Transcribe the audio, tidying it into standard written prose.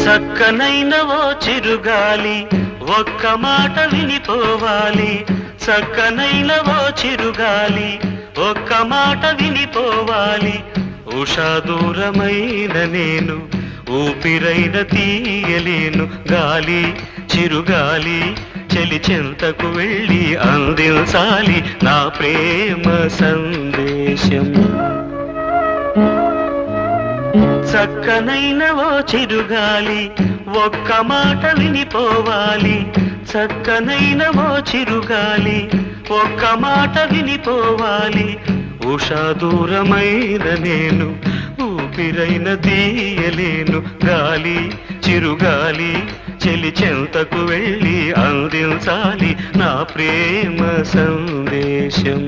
చక్కనైన ఓ చిరుగాలి ఒక్క మాట వినిపోవాలి. చక్కనైన ఓ చిరుగాలి ఒక్క మాట వినిపోవాలి. ఉషా దూరమైన నేను ఊపిరైన తీయలేను. గాలి చిరుగాలి చెలి చెంతకు వెళ్ళి అందించాలి నా ప్రేమ సందేశం. చక్కనైన ఓ చిరుగాలి ఒక్క మాట వినిపోవాలి. చక్కనైన ఓ చిరుగాలి ఒక్క మాట వినిపోవాలి. ఉషా దూరమైన నేను ఊపిరైన తీయలేను. గాలి చిరుగాలి చెలి చెంతకు వెళ్ళి అందించాలి నా ప్రేమ సందేశం.